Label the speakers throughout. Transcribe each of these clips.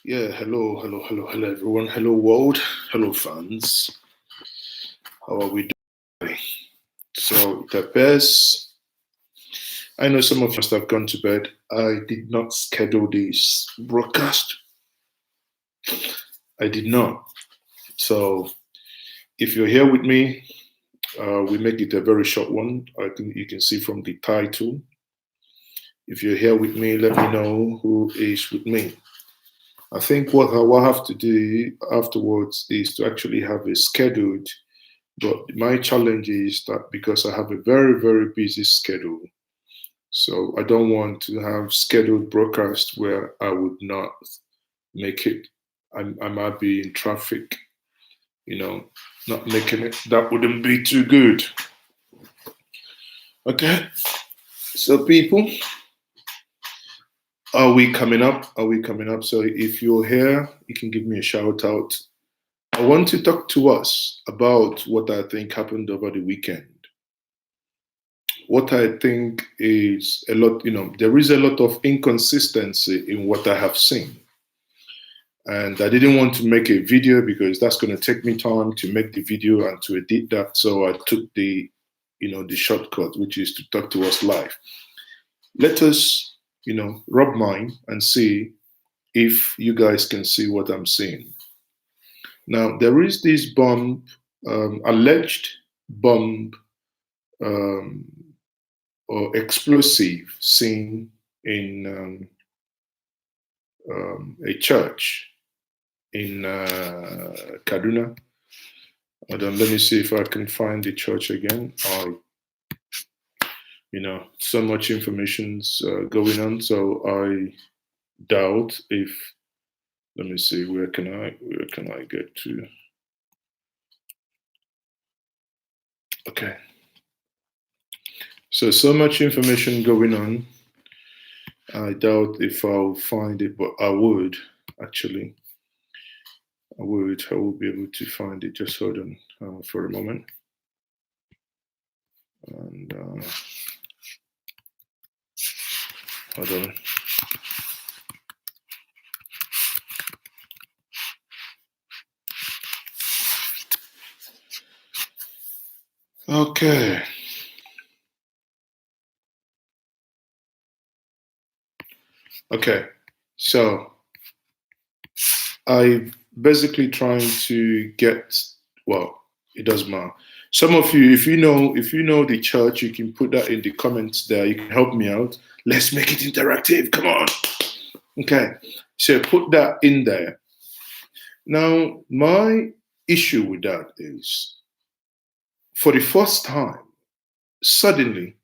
Speaker 1: Yeah, hello, everyone. Hello, world. Hello, fans. How are we doing? So, it appears I know some of you must have gone to bed. I did not schedule this broadcast. I did not. So, if you're here with me, we make it a very short one. I think you can see from the title. If you're here with me, let me know who is with me. I think what I will have to do afterwards is to actually have a scheduled. But my challenge is that because I have a very, very busy schedule, so I don't want to have scheduled broadcast where I would not make it. I might be in traffic, you know, not making it. That wouldn't be too good. Okay. So, people, are we coming up? Are we coming up? So, if you're here, you can give me a shout out. I want to talk to us about what I think happened over the weekend. What I think is a lot, there is a lot of inconsistency in what I have seen. And I didn't want to make a video because that's going to take me time to make the video and to edit that. So I took the shortcut, which is to talk to us live. Let us, rub mine and see if you guys can see what I'm seeing. Now, there is this bomb, alleged bomb um, or explosive seen in a church in Kaduna. Hold on, let me see if I can find the church again. So much information's going on, so I doubt if. Let me see, where can I get to? Okay. So much information going on. I doubt if I'll find it, but I would actually. I will be able to find it. Just hold on for a moment. And hold on. Okay. Okay. So I basically trying to get, well, it doesn't matter. Some of you, if you know the church, you can put that in the comments there. You can help me out. Let's make it interactive. Come on. Okay. So put that in there. Now, my issue with that is for the first time, suddenly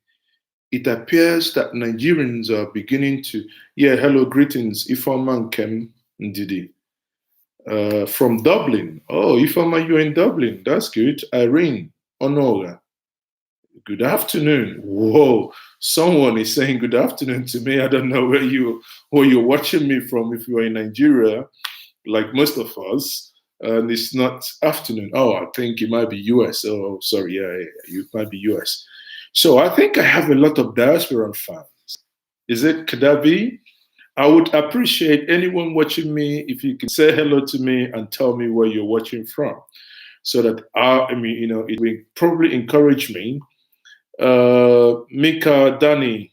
Speaker 1: it appears that Nigerians are beginning to, yeah, hello, greetings, Ifeoma Nkem Ndidi. From Dublin. Oh, Ifeoma, you're in Dublin. That's good. Irene Onoga. Good afternoon. Whoa, someone is saying good afternoon to me. I don't know where you're watching me from. If you're in Nigeria, like most of us, and it's not afternoon. Oh, I think it might be US. Oh, sorry, yeah, it might be US. So I think I have a lot of diaspora fans. Is it Kadabi? I would appreciate anyone watching me if you can say hello to me and tell me where you're watching from, so that it will probably encourage me. Mika, Danny,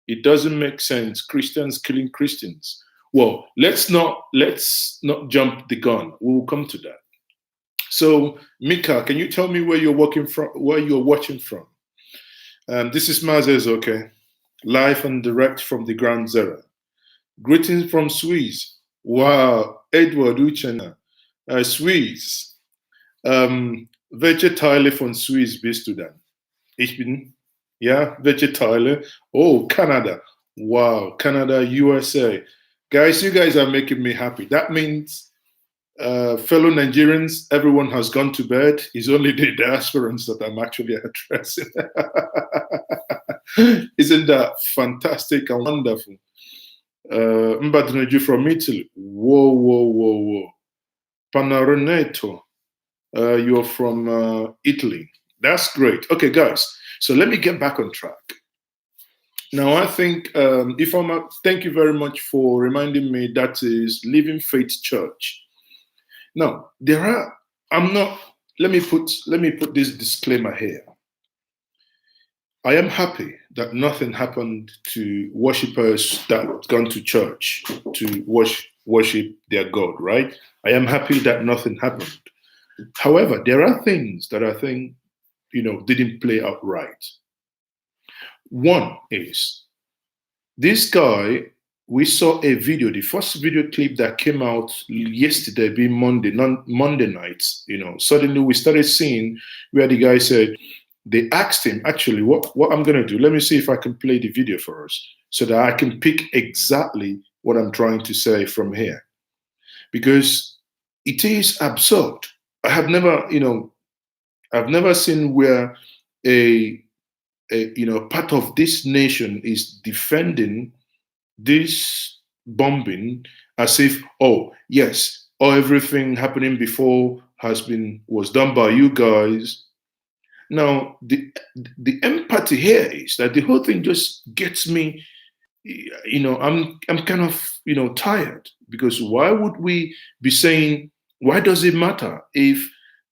Speaker 1: it doesn't make sense. Christians killing Christians. Well, let's not jump the gun. We will come to that. So, Mika, can you tell me where you're working from? Where you're watching from? This is Mazes, okay, live and direct from the Ground Zero. Greetings from Swiss. Wow, Edward Uchena. Swiss. Welche Teile von Swiss bist du dann? Ich bin, ja, welche Teile? Oh, Canada. Wow, Canada, USA. Guys, you guys are making me happy. That means, fellow Nigerians, everyone has gone to bed. It's only the diasporans that I'm actually addressing. Isn't that fantastic and wonderful? Mbadreju from Italy. Whoa. Panaroneto, you're from Italy. That's great. Okay, guys. So let me get back on track. Now, I think if I'm, thank you very much for reminding me that is Living Faith Church. Now, there are, I'm not, let me put this disclaimer here. I am happy that nothing happened to worshippers that gone to church to worship their God, right? I am happy that nothing happened. However, there are things that I think, didn't play out right. One is this guy, we saw a video, the first video clip that came out yesterday, being Monday, Monday nights, suddenly we started seeing where the guy said, they asked him, actually, what I'm going to do, let me see if I can play the video for us so that I can pick exactly what I'm trying to say from here. Because it is absurd. I have never, I've never seen where part of this nation is defending this bombing as if, oh yes, oh, everything happening before was done by you guys. Now the empathy here is that the whole thing just gets me, I'm kind of, tired, because why would we be saying, why does it matter if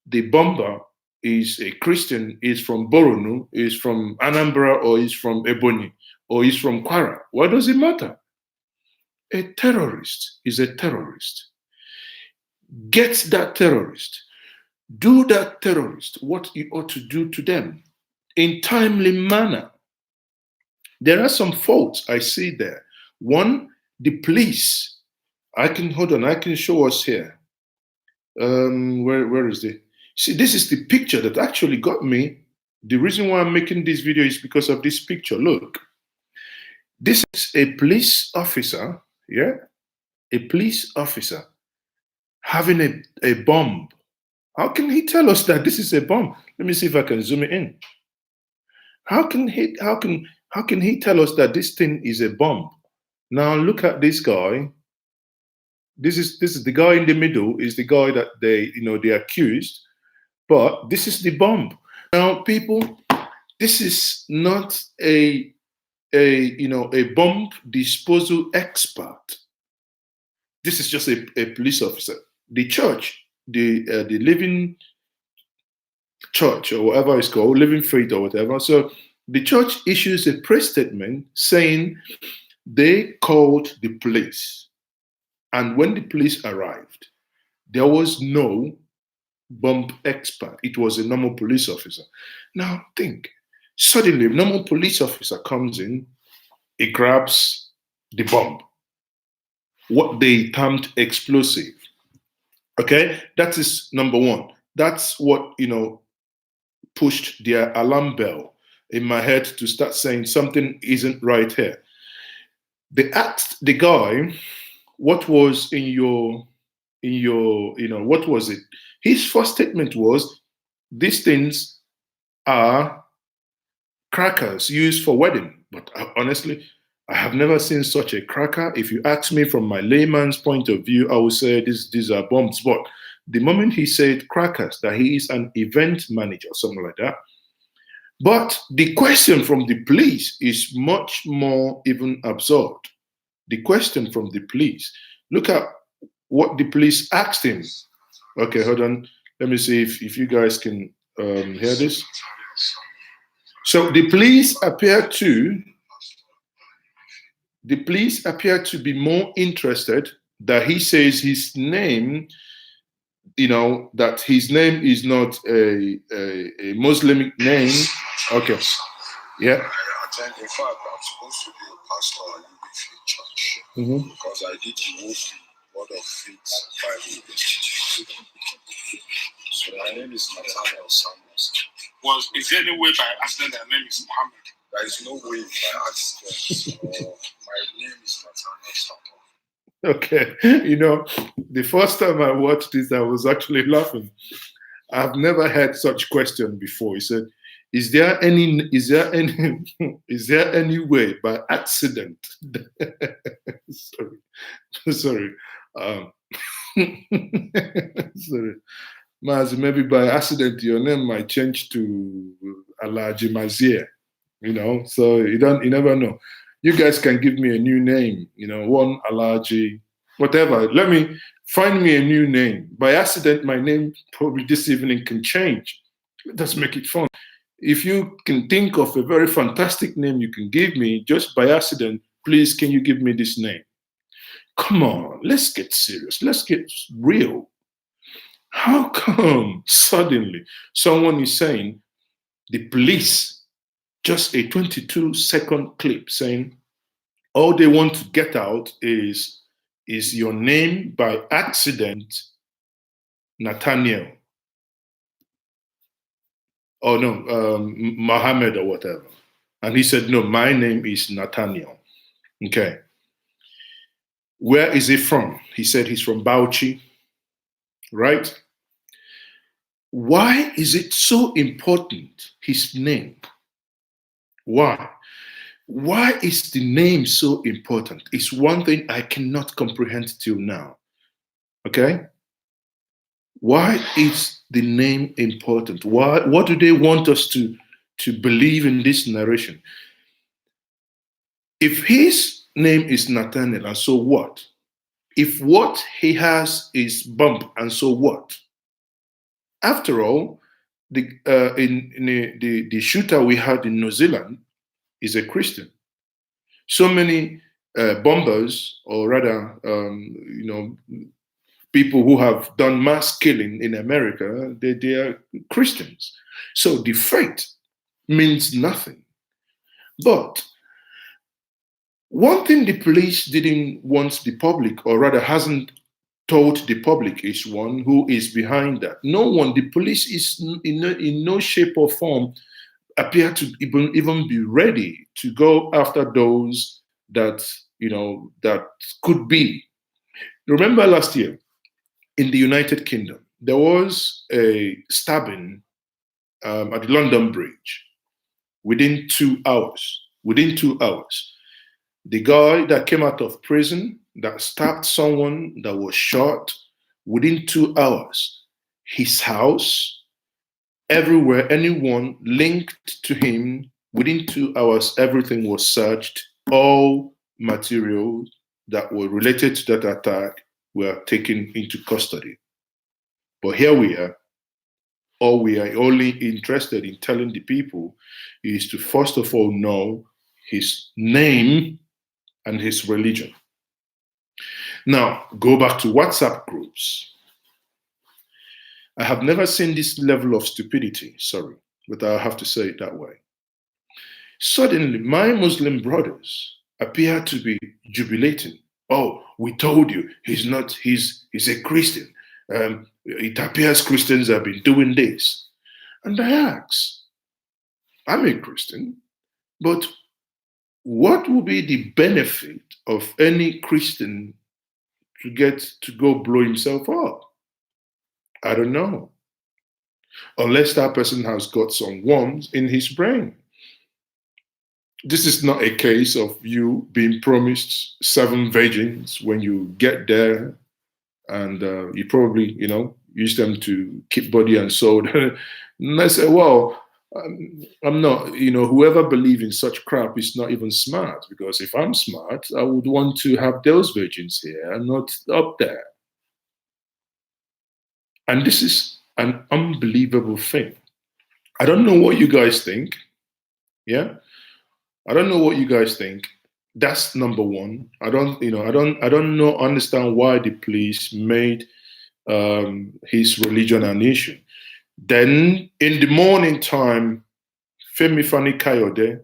Speaker 1: the bomber is a Christian, is from Boronu, is from Anambra, or is from Ebony, or is from Kwara? Why does it matter? A terrorist is a terrorist. Get that terrorist. Do that terrorist what you ought to do to them in timely manner. There are some faults I see there. One, the police. I can hold on. I can show us here. Where is the? See, this is the picture that actually got me. The reason why I'm making this video is because of this picture. Look, this is a police officer. Yeah, a police officer having a bomb. How can he tell us that this is a bomb? Let me see if I can zoom it in. How can he tell us that this thing is a bomb? Now look at this guy. This is the guy in the middle, is the guy that they accused, but this is the bomb. Now, people, this is not a bomb disposal expert. This is just a police officer. The church, the Living Church, or whatever it's called, Living Faith or whatever. So the church issues a press statement saying they called the police. And when the police arrived, there was no bomb expert. It was a normal police officer. Now think, suddenly a normal police officer comes in, he grabs the bomb, what they termed explosive. Okay, that is number one. That's what, pushed their alarm bell in my head to start saying something isn't right here. They asked the guy, what was what was it? His first statement was, these things are crackers used for wedding. But honestly, I have never seen such a cracker. If you ask me from my layman's point of view, I would say these are bombs. But the moment he said crackers, that he is an event manager, something like that. But the question from the police is much more even absurd. The question from the police, look at what the police asked him. Okay, hold on. Let me see if you guys can hear this. So the police appear to be more interested that he says his name, that his name is not a Muslim name. Okay. Yeah.
Speaker 2: In fact, I'm supposed to be a pastor at Living Faith Church because I did the Word of Faith Bible Institute. So my name is Nathaniel Samuels.
Speaker 3: Is there any way by accident that name is Muhammad?
Speaker 2: There is no way by accident. My name is Nathaniel Samuels.
Speaker 1: Okay, the first time I watched this, I was actually laughing. I've never had such question before. He said, is there any way by accident? sorry. Sorry. Mazi, maybe by accident your name might change to Alaji Mazier. So you never know. You guys can give me a new name, one allergy, whatever. Find me a new name. By accident, my name probably this evening can change. Let's make it fun. If you can think of a very fantastic name you can give me just by accident, please, can you give me this name? Come on, let's get serious. Let's get real. How come suddenly someone is saying the police, just a 22-second clip saying all they want to get out is your name by accident, Nathaniel. Oh no, Mohammed or whatever. And he said, no, my name is Nathaniel. Okay. Where is he from? He said he's from Bauchi, right? Why is it so important, his name? Why? Why is the name so important? It's one thing I cannot comprehend till now. Okay? Why is the name important? What do they want us to believe in this narration? If his name is Nathaniel, and so what? If what he has is bump, and so what? After all, the shooter we had in New Zealand is a Christian. So many bombers, or rather, people who have done mass killing in America, they are Christians. So the faith means nothing. But one thing the police didn't want the public, or rather hasn't told the public, is one who is behind that. No one, the police is in no shape or form appear to even be ready to go after those that, that could be. Remember last year in the United Kingdom, there was a stabbing at the London Bridge within 2 hours. Within 2 hours. The guy that came out of prison that stabbed someone that was shot, within 2 hours, his house, everywhere, anyone linked to him, within 2 hours, everything was searched. All materials that were related to that attack were taken into custody. But here we are. All we are only interested in telling the people is to first of all know his name and his religion. Now, go back to WhatsApp groups. I have never seen this level of stupidity, sorry, but I have to say it that way. Suddenly, my Muslim brothers appear to be jubilating. Oh, we told you, he's a Christian. It appears Christians have been doing this. And I ask, I'm a Christian, but what will be the benefit of any Christian to get to go blow himself up? I don't know. Unless that person has got some worms in his brain. This is not a case of you being promised 7 virgins when you get there, and you probably, use them to keep body and soul. And I say, well, I'm not, whoever believes in such crap is not even smart, because if I'm smart, I would want to have those virgins here and not up there. And this is an unbelievable thing. I don't know what you guys think. Yeah. I don't know what you guys think. That's number one. I don't understand why the police made his religion an issue. Then in the morning time, Femi Fani Kayode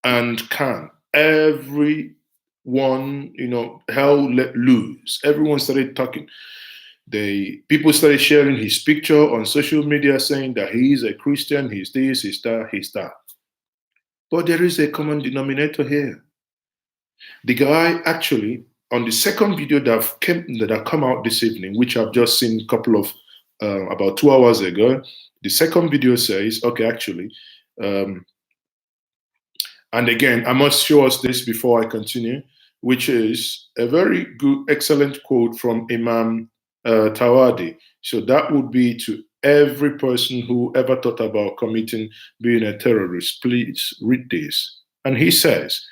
Speaker 1: and Khan, everyone, hell let loose. Everyone started talking. People started sharing his picture on social media saying that he is a Christian, he's this, he's that, he's that. But there is a common denominator here. The guy actually, on the second video that come out this evening, which I've just seen a couple of, about 2 hours ago, the second video says, okay, actually, and again, I must show us this before I continue, which is a very good, excellent quote from Imam Tawadi. So that would be to Every person who ever thought about committing being a terrorist, please read this. And he says,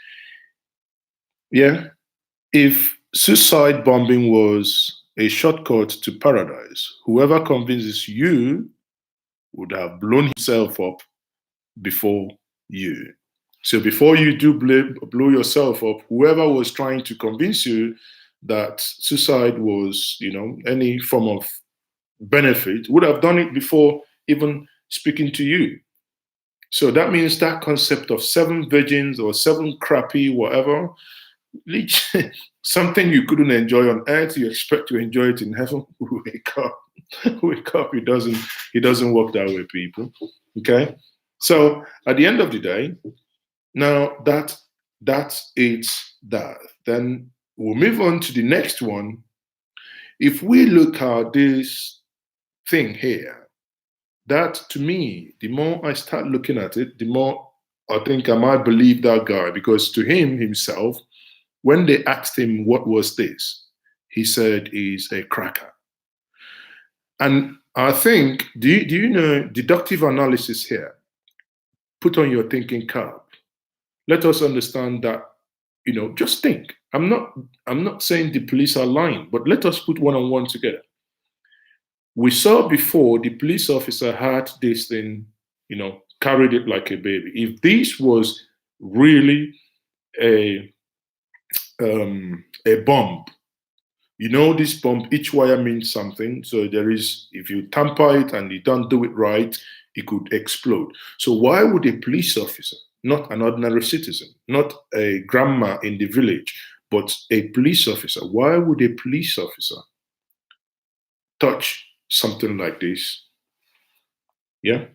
Speaker 1: yeah, if suicide bombing was a shortcut to paradise, whoever convinces you would have blown himself up before you. So before you do blow yourself up, whoever was trying to convince you that suicide was, any form of benefit would have done it before even speaking to you. So that means that concept of 7 virgins or 7 crappy whatever, something you couldn't enjoy on earth, you expect to enjoy it in heaven. Wake up. It doesn't work that way, people. Okay. So at the end of the day, now that's it. Then we'll move on to the next one. If we look at this thing here, that to me, the more I start looking at it, the more I think I might believe that guy, because to him himself, when they asked him what was this, he said he's a cracker. And I think, do you know deductive analysis here? Put on your thinking cap. Let us understand that, just think. I'm not saying the police are lying, but let us put one on one together. We saw before the police officer had this thing, carried it like a baby. If this was really a bomb, this bomb, each wire means something. So there is, if you tamper it and you don't do it right, it could explode. So why would a police officer, not an ordinary citizen, not a grandma in the village, but a police officer, why would a police officer touch something like this? Yeah.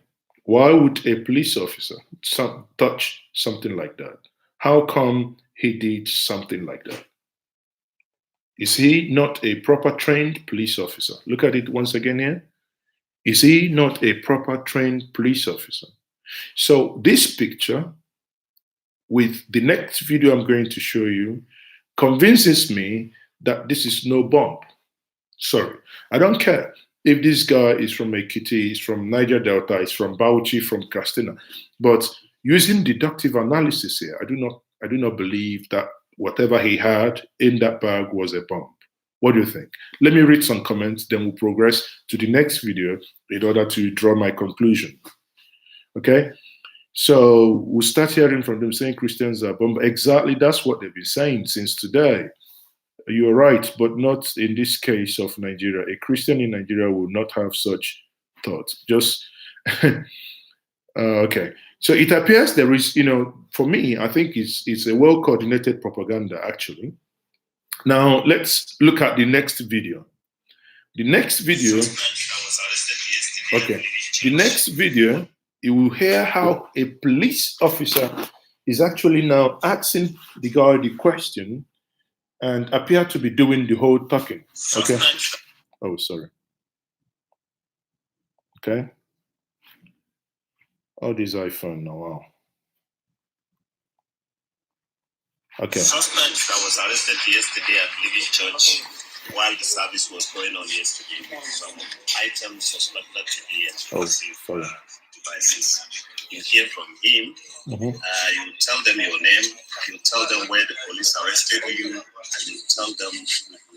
Speaker 1: Why would a police officer touch something like that? How come he did something like that? Is he not a proper trained police officer? Look at it once again here. Is he not a proper trained police officer? So this picture, with the next video I'm going to show you, convinces me that this is no bomb. Sorry, I don't care if this guy is from Ekiti, is from Niger Delta, is from Bauchi, from Kaduna, but using deductive analysis here, I do not believe that whatever he had in that bag was a bomb. What do you think? Let me read some comments, then we'll progress to the next video in order to draw my conclusion. Okay? So we'll start hearing from them saying Christians are bomb. Exactly, that's what they've been saying since today. You're right, but not in this case of Nigeria. A Christian in Nigeria will not have such thoughts. Just, okay. So it appears there is, for me, I think it's a well-coordinated propaganda, actually. Now, let's look at the next video. The next video, okay. The next video, you will hear how a police officer is actually now asking the guy the question and appear to be doing the whole talking. Okay. Oh, sorry. Okay. Oh, this iPhone now. Wow. Okay.
Speaker 4: Suspect that was arrested yesterday at Living Church while the service was going on yesterday. Some items suspected to be explosive devices. You hear from him. You tell them your name. You tell them where the police arrested you, and you tell them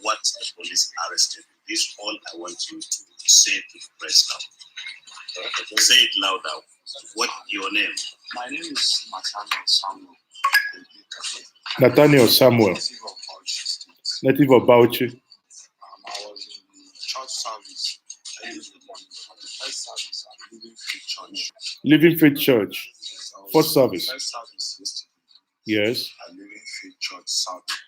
Speaker 4: what the police arrested. This all I want you to say to the press now. Say it loud now. What your name?
Speaker 2: My name is Nathaniel Samuel.
Speaker 1: Nathaniel Samuel. Native of Bauchi.
Speaker 2: I was in the church service early in the morning. For the first service at Living Faith Church.
Speaker 1: Living Faith Church. First service.
Speaker 2: First service yesterday.
Speaker 1: Yes.
Speaker 2: At Living Faith Church service.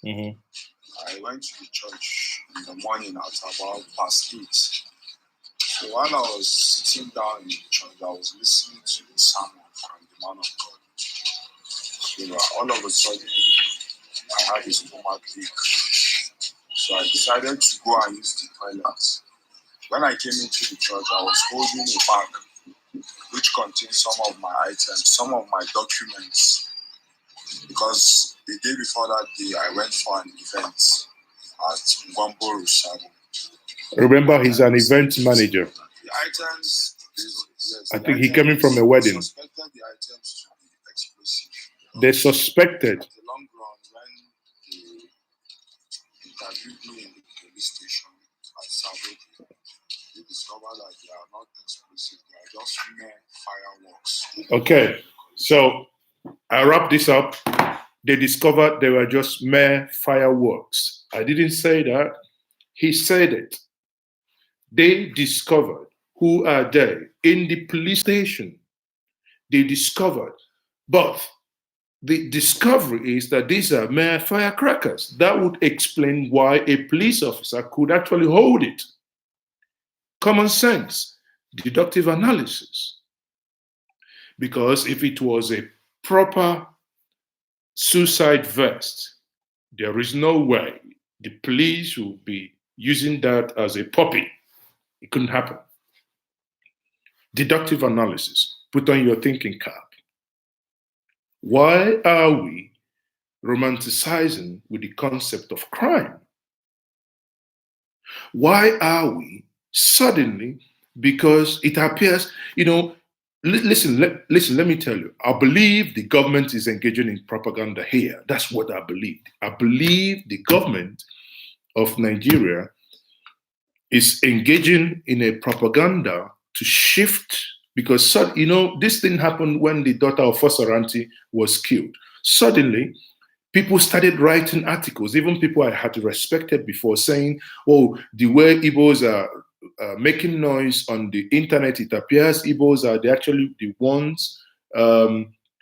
Speaker 2: I went to the church in the morning at about 8:30. So while I was sitting down in the church, I was listening to the sermon from the man of God. So all of a sudden, I had a stomach ache. So I decided to go and use the toilet. When I came into the church, I was holding a bag which contained some of my items, some of my documents. Because the day before that day, I went for an event at Ngwamboro Sabo.
Speaker 1: Remember, he's an event manager.
Speaker 2: items, yes,
Speaker 1: I think he came in from a wedding.
Speaker 2: Suspected the items to be explosive.
Speaker 1: They suspected.
Speaker 2: At the long run, when they interviewed me in the police station at Saturday, they discovered that they are not explosive, they are just mere fireworks.
Speaker 1: Okay, so I wrap this up. They discovered they were just mere fireworks. I didn't say that. He said it. They discovered. Who are they? In the police station, they discovered. But the discovery is that these are mere firecrackers. That would explain why a police officer could actually hold it. Common sense, deductive analysis. Because if it was a proper suicide vest, there is no way the police would be using that as a puppy. It couldn't happen. Deductive analysis. Put on your thinking cap. Why are we romanticizing with the concept of crime? Why are we suddenly, because it appears, listen, let me tell you, I believe the government is engaging in propaganda here. That's what I believe. I believe the government of Nigeria is engaging in a propaganda to shift, because this thing happened when the daughter of Fosaranti was killed. Suddenly, people started writing articles, even people I had respected before, saying, oh, the way Igbos are making noise on the internet, it appears Igbos are actually the ones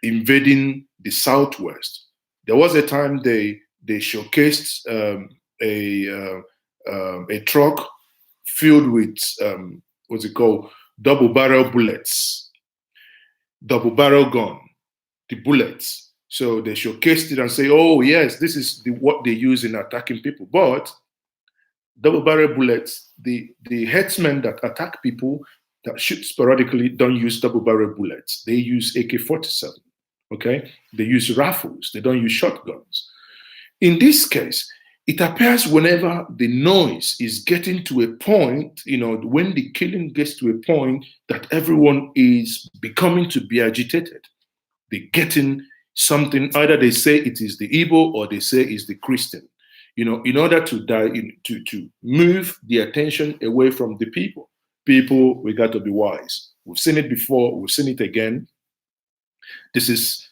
Speaker 1: invading the Southwest. There was a time they showcased a truck filled with, what's it called, double barrel bullets, double barrel gun, the bullets. So they showcased it and say, oh yes, this is what they use in attacking people. But double barrel bullets, the herdsmen that attack people, that shoot sporadically, don't use double barrel bullets. They use AK-47, okay? They use rifles, they don't use shotguns. In this case, it appears whenever the noise is getting to a point, when the killing gets to a point that everyone is becoming to be agitated, they're getting something, either they say it is the Igbo or they say it's the Christian, in order to move the attention away from the people. People, we got to be wise. We've seen it before, we've seen it again. This is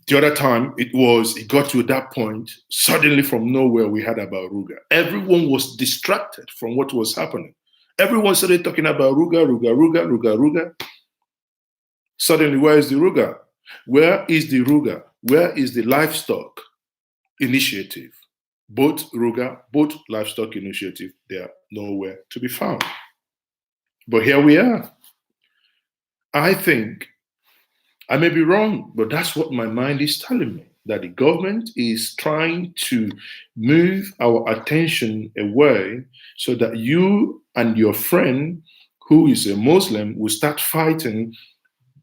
Speaker 1: the other time it got to that point, suddenly from nowhere we heard about Ruga. Everyone was distracted from what was happening. Everyone started talking about Ruga. Suddenly, where is the Ruga? Where is the Ruga? Where is the livestock initiative? Both Ruga, both livestock initiative, they are nowhere to be found. But here we are. I think, I may be wrong, but that's what my mind is telling me, that the government is trying to move our attention away so that you and your friend who is a Muslim will start fighting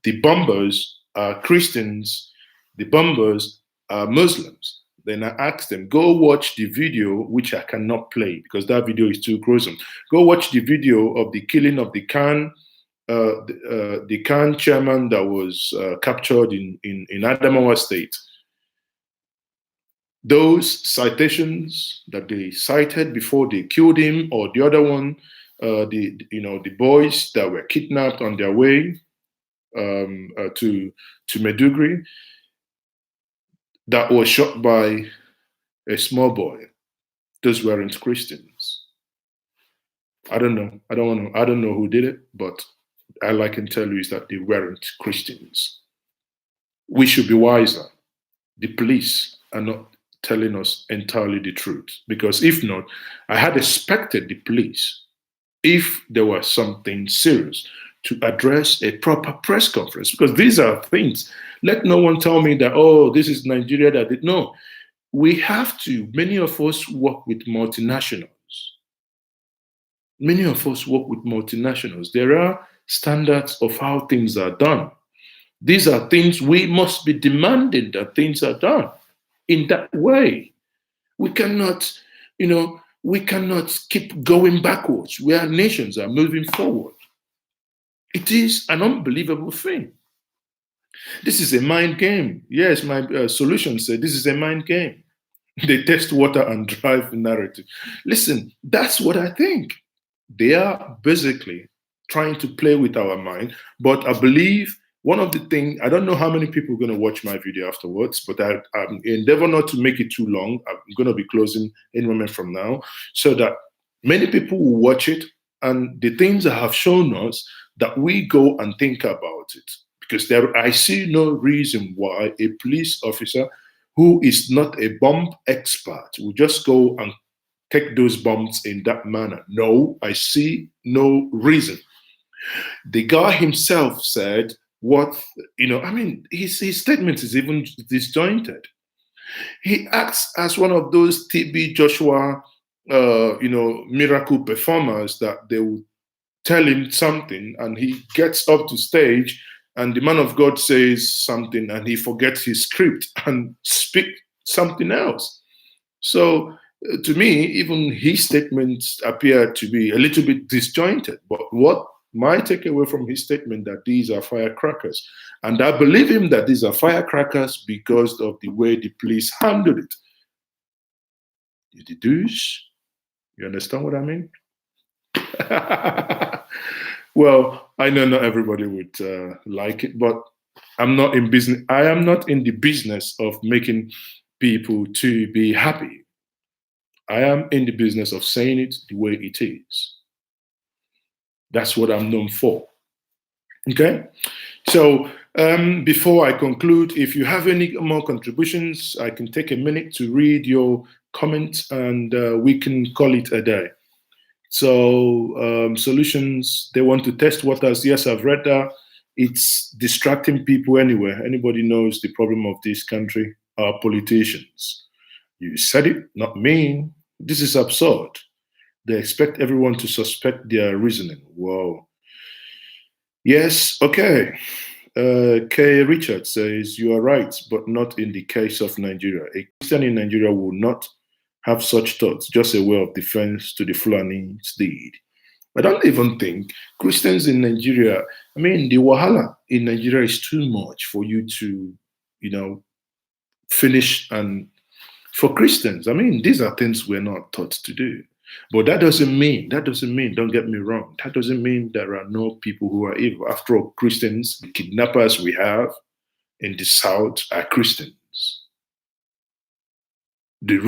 Speaker 1: the bombers are Christians, the bombers are Muslims. Then I asked them, go watch the video, which I cannot play because that video is too gruesome. Go watch the video of the killing of the Khan chairman that was captured in Adamawa State. Those citations that they cited before they killed him, or the other one, the boys that were kidnapped on their way to Maiduguri, that was shot by a small boy. Those weren't Christians. I don't know. I don't know who did it, but all I can tell you is that they weren't Christians. We should be wiser. The police are not telling us entirely the truth, because if not, I had expected the police, if there was something serious, to address a proper press conference, because these are things. Let no one tell me that, oh, this is Nigeria that did. No, we have to. Many of us work with multinationals. Many of us work with multinationals. There are standards of how things are done. These are things we must be demanding that things are done in that way. We cannot, we cannot keep going backwards where nations are moving forward. It is an unbelievable thing. This is a mind game. Yes, my solution said this is a mind game. They test water and drive narrative. Listen, that's what I think. They are basically trying to play with our mind. But I believe one of the things, I don't know how many people are going to watch my video afterwards, but I'm endeavor not to make it too long. I'm going to be closing any moment from now so that many people will watch it. And the things I have shown us that we go and think about it. Because I see no reason why a police officer who is not a bomb expert will just go and take those bombs in that manner. No, I see no reason. The guy himself said, what, I mean, his statement is even disjointed. He acts as one of those TB Joshua, miracle performers that they will tell him something and he gets up to stage and the man of God says something and he forgets his script and speak something else. So to me, even his statements appear to be a little bit disjointed. But what my takeaway from his statement that these are firecrackers, and I believe him that these are firecrackers because of the way the police handled it. You deduce? You understand what I mean? Well, I know not everybody would like it, but I'm not in business. I am not in the business of making people to be happy. I am in the business of saying it the way it is. That's what I'm known for. Okay? So before I conclude, if you have any more contributions, I can take a minute to read your comments and we can call it a day. So solutions, they want to test waters. Yes, I've read that. It's distracting people anywhere. Anybody knows the problem of this country are politicians. You said it, not me. This is absurd. They expect everyone to suspect their reasoning. Whoa. Yes, okay. K. Richard says, you are right, but not in the case of Nigeria. A Christian in Nigeria will not have such thoughts, just a way of defense to the Fulani's deed. I don't even think Christians in Nigeria, I mean, the wahala in Nigeria is too much for you to, finish. And for Christians, I mean, these are things we're not taught to do. But that doesn't mean, don't get me wrong, that doesn't mean there are no people who are evil. After all, Christians, the kidnappers we have in the South are Christians.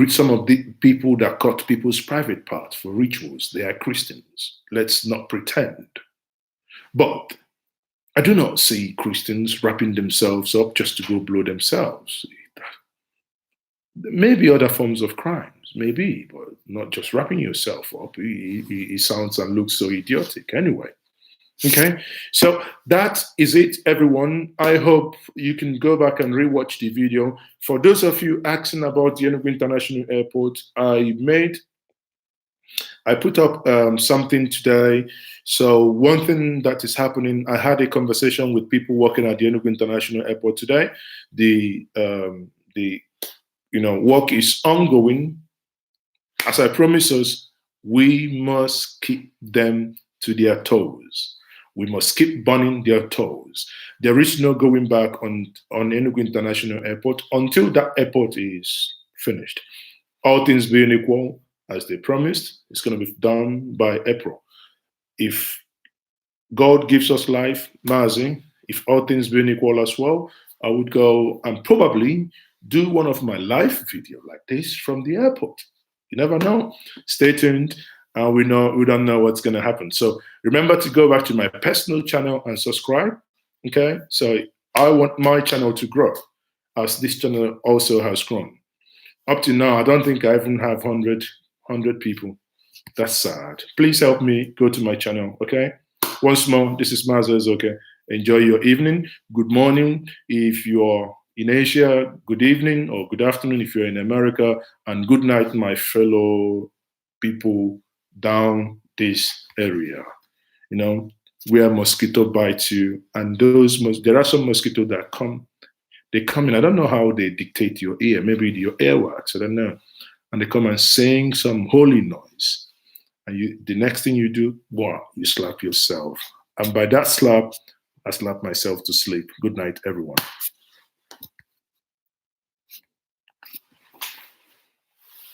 Speaker 1: Some of the people that cut people's private parts for rituals, they are Christians. Let's not pretend. But I do not see Christians wrapping themselves up just to go blow themselves. Maybe other forms of crimes, maybe, but not just wrapping yourself up. It sounds and looks so idiotic anyway. Okay, so that is it, everyone. I hope you can go back and rewatch the video. For those of you asking about the Enugu International Airport, I put up something today. So one thing that is happening, I had a conversation with people working at the Enugu International Airport today. The work is ongoing. As I promised us, we must keep them to their toes. We must keep burning their toes. There is no going back on Enugu International Airport until that airport is finished. All things being equal, as they promised, it's going to be done by April. If God gives us life, Mazi, if all things being equal as well, I would go and probably do one of my live video like this from the airport. You never know. Stay tuned. We don't know what's going to happen. So remember to go back to my personal channel and subscribe. Okay. So I want my channel to grow as this channel also has grown. Up to now, I don't think I even have 100 people. That's sad. Please help me go to my channel. Okay. Once more, this is Mazes. Okay. Enjoy your evening. Good morning if you're in Asia. Good evening or good afternoon if you're in America. And good night, my fellow people down this area. Where mosquito bites you, and there are some mosquitoes that come. They come in. I don't know how they dictate your ear. Maybe your earwax. I don't know. And they come and sing some holy noise. And the next thing you do, wow, you slap yourself. And by that slap, I slap myself to sleep. Good night, everyone.